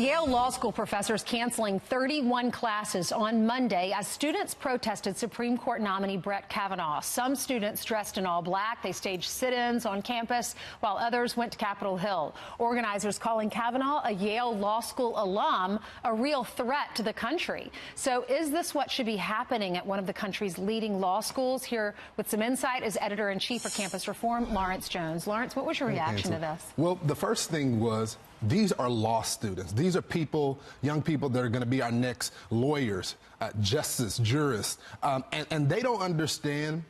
Yale Law School professors canceling 31 classes on Monday as students protested Supreme Court nominee Brett Kavanaugh. Some students dressed in all black. They staged sit-ins on campus, while others went to Capitol Hill. Organizers calling Kavanaugh, a Yale Law School alum, a real threat to the country. So is this what should be happening at one of the country's leading law schools? Here with some insight is editor-in-chief for Campus Reform, Lawrence Jones. Lawrence, what was your reaction to this? Well, the first thing was, these are law students. These are people, young people that are going to be our next lawyers, justice, jurists. And they don't understand,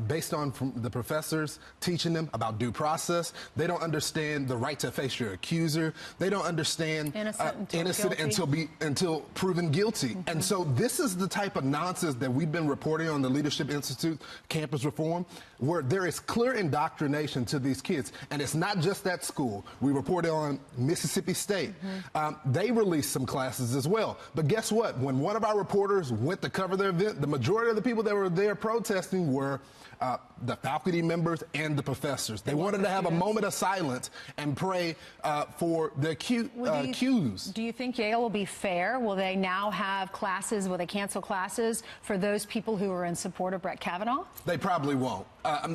based on from the professors teaching them about due process, they don't understand the right to face your accuser. They don't understand innocent until proven guilty. Mm-hmm. And so this is the type of nonsense that we've been reporting on the Leadership Institute, Campus Reform, where there is clear indoctrination to these kids. And it's not just that school. We reported on Mississippi State. Mm-hmm. They released some classes as well. But guess what? When one of our reporters went to cover their event, the majority of the people that were there protesting were the faculty members and the professors. They wanted to have a moment of silence and pray for the accused. Do you think Yale will be fair? Will they now have classes, will they cancel classes for those people who are in support of Brett Kavanaugh? They probably won't.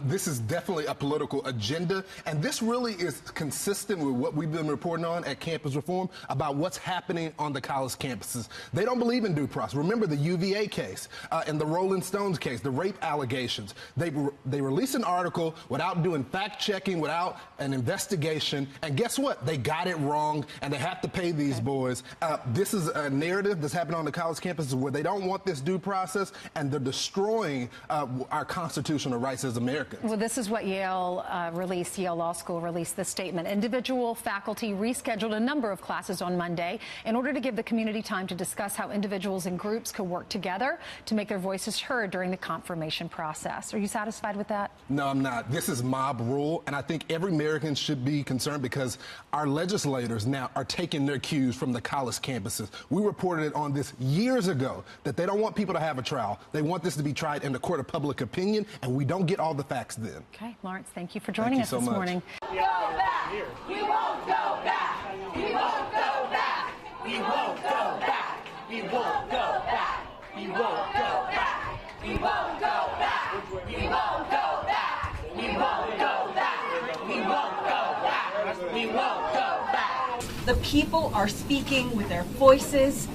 This is definitely a political agenda, and this really is consistent with what we've been reporting on at Campus Reform about what's happening on the college campuses. They don't believe in due process. Remember the UVA case and the Rolling Stones case, the rape allegations. They released an article without doing fact-checking, without an investigation, and guess what? They got it wrong, and they have to pay these boys. This is a narrative that's happening on the college campuses where they don't want this due process, and they're destroying our constitutional rights as Americans. Well, this is what Yale released. Yale Law School released this statement. Individual faculty rescheduled a number of classes on Monday in order to give the community time to discuss how individuals and groups could work together to make their voices heard during the confirmation process. Are you satisfied with that? No, I'm not. This is mob rule, and I think every American should be concerned because our legislators now are taking their cues from the college campuses. We reported on this years ago, that they don't want people to have a trial. They want this to be tried in the court of public opinion, and we don't get all the facts then. Okay, Lawrence, thank you for joining us this morning. Go back. We won't go back. We won't go back. We won't go back. We won't go back. We won't go back. We won't go back. We won't go back. We won't go back. We won't go back. We won't go back. The people are speaking with their voices,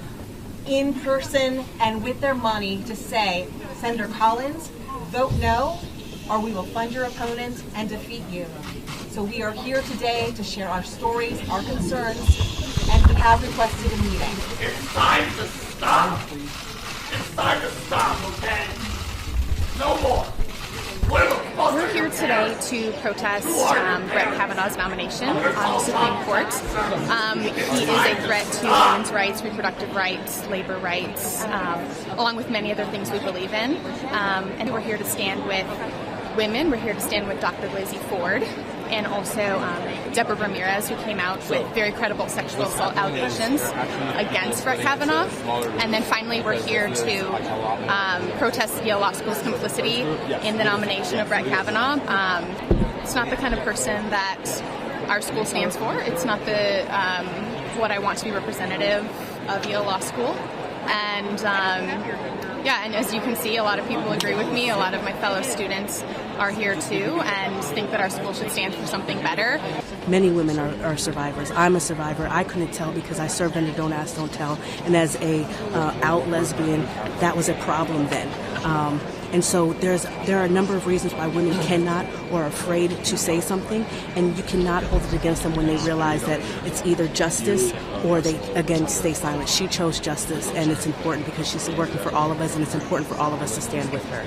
in person, and with their money to say, Senator Collins, vote no, or we will fund your opponent and defeat you. So we are here today to share our stories, our concerns, and we have requested a meeting. It's time to stop. It's time to stop, okay? No more. We're here today to protest Brett Kavanaugh's nomination on the Supreme Court. He is a threat to women's rights, reproductive rights, labor rights, along with many other things we believe in. And we're here to stand with women. We're here to stand with Dr. Lizzie Ford and also Deborah Ramirez, who came out with very credible sexual assault allegations against Brett Kavanaugh. And then finally, we're here to protest Yale Law School's complicity in the nomination of Brett Kavanaugh. It's not the kind of person that our school stands for. It's not the what I want to be representative of Yale Law School. And yeah, and as you can see, a lot of people agree with me. A lot of my fellow students are here too and think that our school should stand for something better. Many women are survivors. I'm a survivor. I couldn't tell because I served under Don't Ask, Don't Tell. And as a out lesbian, that was a problem then. And so there are a number of reasons why women cannot or are afraid to say something, and you cannot hold it against them when they realize that it's either justice or they, again, stay silent. She chose justice, and it's important because she's working for all of us, and it's important for all of us to stand with her.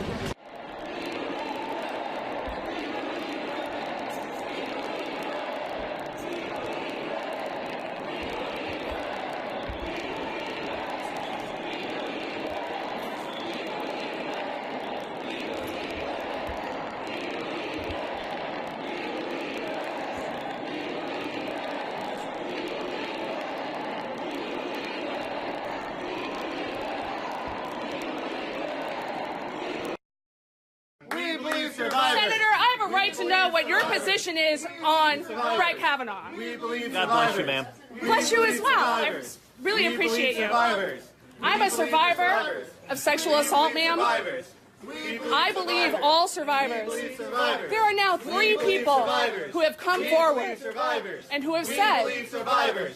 Senator, I have a right to know what your position is on Brett Kavanaugh. God bless you, ma'am. Bless you as well. really appreciate you. Survivors. I'm a survivor of sexual assault, ma'am. I believe all survivors. There are now 3 people who have come forward and who have said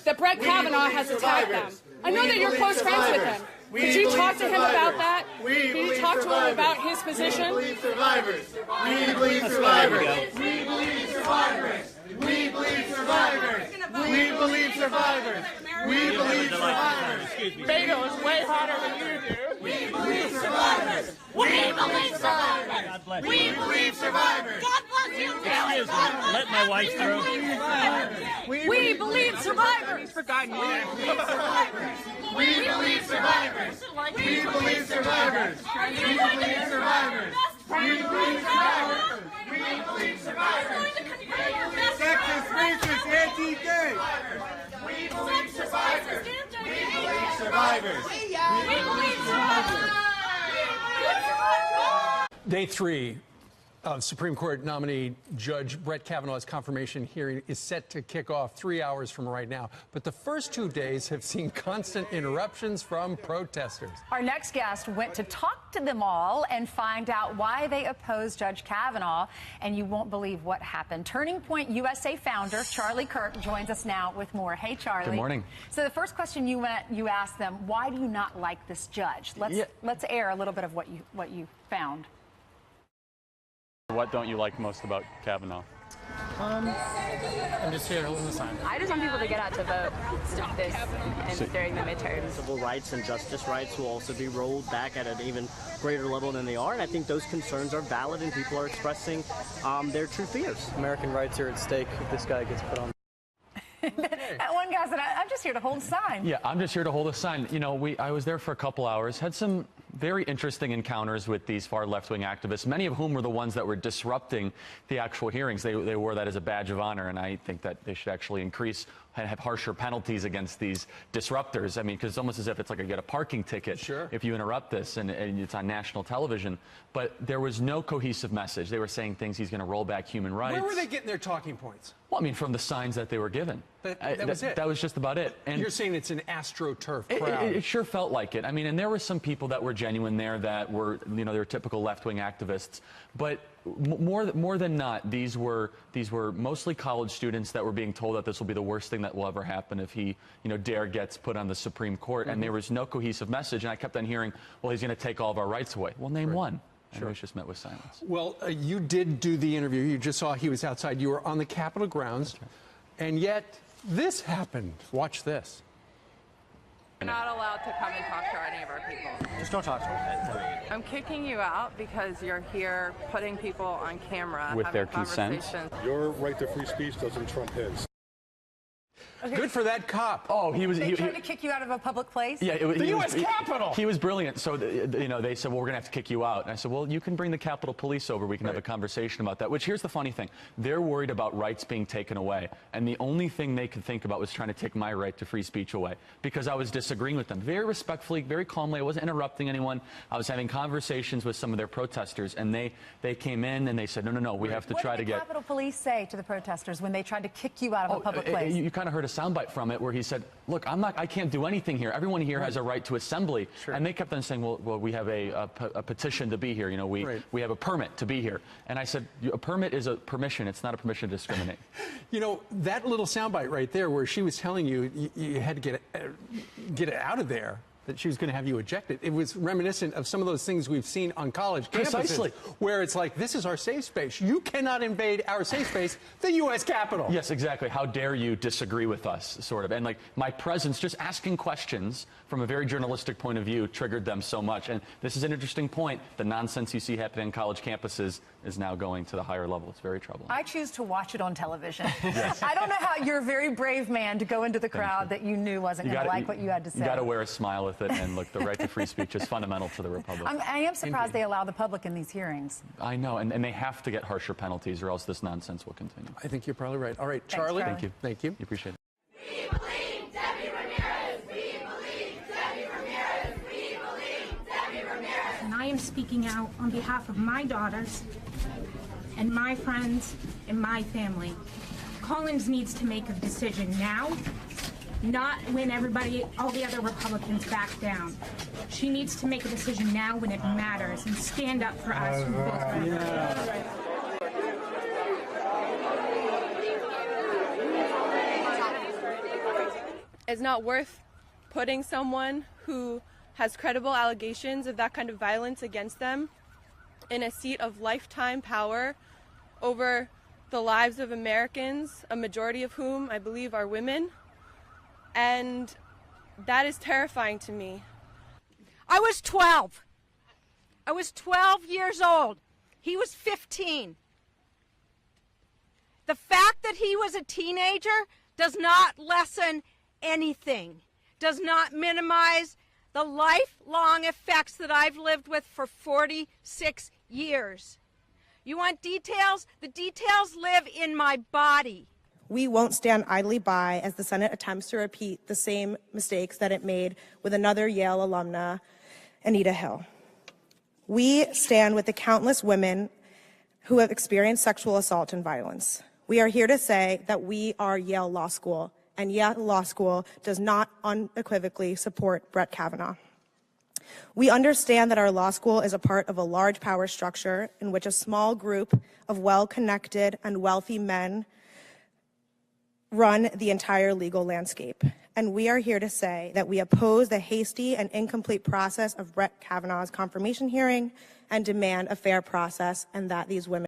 that Brett Kavanaugh has attacked them. I know that you're close friends with him. Did you talk to him about that? Did you talk to him about his position? We believe survivors. We believe survivors. We believe survivors. We believe survivors. We believe survivors. We believe survivors. Bagel is way hotter than you do. We believe survivors. We believe survivors. We believe survivors. God bless you. Let my wife through. We believe survivors. For God, we believe survivors. We believe survivors. We believe survivors. We believe survivors. We believe survivors. We believe survivors. Sexist, racist, anti-gay. We believe survivors. We believe survivors. We believe survivors. Day 3 of Supreme Court nominee Judge Brett Kavanaugh's confirmation hearing is set to kick off 3 hours from right now. But the first 2 days have seen constant interruptions from protesters. Our next guest went to talk to them all and find out why they oppose Judge Kavanaugh. And you won't believe what happened. Turning Point USA founder Charlie Kirk joins us now with more. Hey, Charlie. Good morning. So the first question you asked them, why do you not like this judge? Let's air a little bit of what you found. What don't you like most about Kavanaugh? I'm just here holding the sign. I just want people to get out to vote. Stop this and during the midterms. Civil rights and justice rights will also be rolled back at an even greater level than they are, and I think those concerns are valid and people are expressing their true fears. American rights are at stake if this guy gets put on. That one guy said, I'm just here to hold a sign. Yeah, I'm just here to hold a sign. You know, I was there for a couple hours, had some very interesting encounters with these far left-wing activists, many of whom were the ones that were disrupting the actual hearings. They wore that as a badge of honor, and I think that they should actually increase and have harsher penalties against these disruptors. I mean, because it's almost as if it's like you get a parking ticket if you interrupt this, and it's on national television. But there was no cohesive message. They were saying things, he's going to roll back human rights. Where were they getting their talking points? Well, I mean, from the signs that they were given. That was it? That was just about it. And you're saying it's an AstroTurf crowd. It sure felt like it. I mean, and there were some people that were genuine there that were, you know, they were typical left-wing activists. But more than not, these were mostly college students that were being told that this will be the worst thing that will ever happen if he, you know, gets put on the Supreme Court. And there was no cohesive message. And I kept on hearing, well, he's going to take all of our rights away. Well, name one. And it was just met with silence. Well, you did do the interview. You just saw he was outside. You were on the Capitol grounds. And yet, this happened. Watch this. You're not allowed to come and talk to any of our people. Just don't talk to them. I'm kicking you out because you're here putting people on camera. With their consent? Your right to free speech doesn't trump his. Okay. Good for that cop. Oh, he was. They tried to kick you out of a public place? Yeah, the U.S. Capitol. He was brilliant. So, you know, they said, well, we're going to have to kick you out. And I said, well, you can bring the Capitol Police over. We can have a conversation about that. Which, here's the funny thing. They're worried about rights being taken away. And the only thing they could think about was trying to take my right to free speech away. Because I was disagreeing with them. Very respectfully, very calmly. I wasn't interrupting anyone. I was having conversations with some of their protesters. And they came in and they said, no, we have to try to get... What did the Capitol Police say to the protesters when they tried to kick you out of a public place? You kind of heard a soundbite from it where he said, look, I can't do anything here. Everyone here has a right to assembly. And they kept on saying, well, we have a petition to be here. You know, we have a permit to be here. And I said, a permit is a permission. It's not a permission to discriminate. You know, that little soundbite right there where she was telling you you had to get it out of there, that she was going to have you ejected. It was reminiscent of some of those things we've seen on college campuses, where it's like, this is our safe space. You cannot invade our safe space, the U.S. Capitol. Yes, exactly. How dare you disagree with us, sort of. And, like, my presence, just asking questions from a very journalistic point of view, triggered them so much. And this is an interesting point. The nonsense you see happening on college campuses is now going to the higher level. It's very troubling. I choose to watch it on television. Yes. I don't know how you're a very brave man to go into the crowd that you knew wasn't going to like what you had to say. You got to wear a smile with it. And look, the right to free speech is fundamental to the republic. I am surprised they allow the public in these hearings. I know, and they have to get harsher penalties or else this nonsense will continue. I think you're probably right. All right, Charlie. Thank you. Thank you. You appreciate it. We believe Debbie Ramirez. We believe Debbie Ramirez. We believe Debbie Ramirez. And I am speaking out on behalf of my daughters and my friends and my family. Collins needs to make a decision now not when all the other Republicans back down. She needs to make a decision now when it matters and stand up for us who vote for her. It's not worth putting someone who has credible allegations of that kind of violence against them in a seat of lifetime power over the lives of Americans, a majority of whom I believe are women. And that is terrifying to me. I was 12. I was 12 years old. He was 15. The fact that he was a teenager does not lessen anything, does not minimize the lifelong effects that I've lived with for 46 years. You want details? The details live in my body. We won't stand idly by as the Senate attempts to repeat the same mistakes that it made with another Yale alumna, Anita Hill. We stand with the countless women who have experienced sexual assault and violence. We are here to say that we are Yale Law School, and Yale Law School does not unequivocally support Brett Kavanaugh. We understand that our law school is a part of a large power structure in which a small group of well-connected and wealthy men run the entire legal landscape. And we are here to say that we oppose the hasty and incomplete process of Brett Kavanaugh's confirmation hearing and demand a fair process, and that these women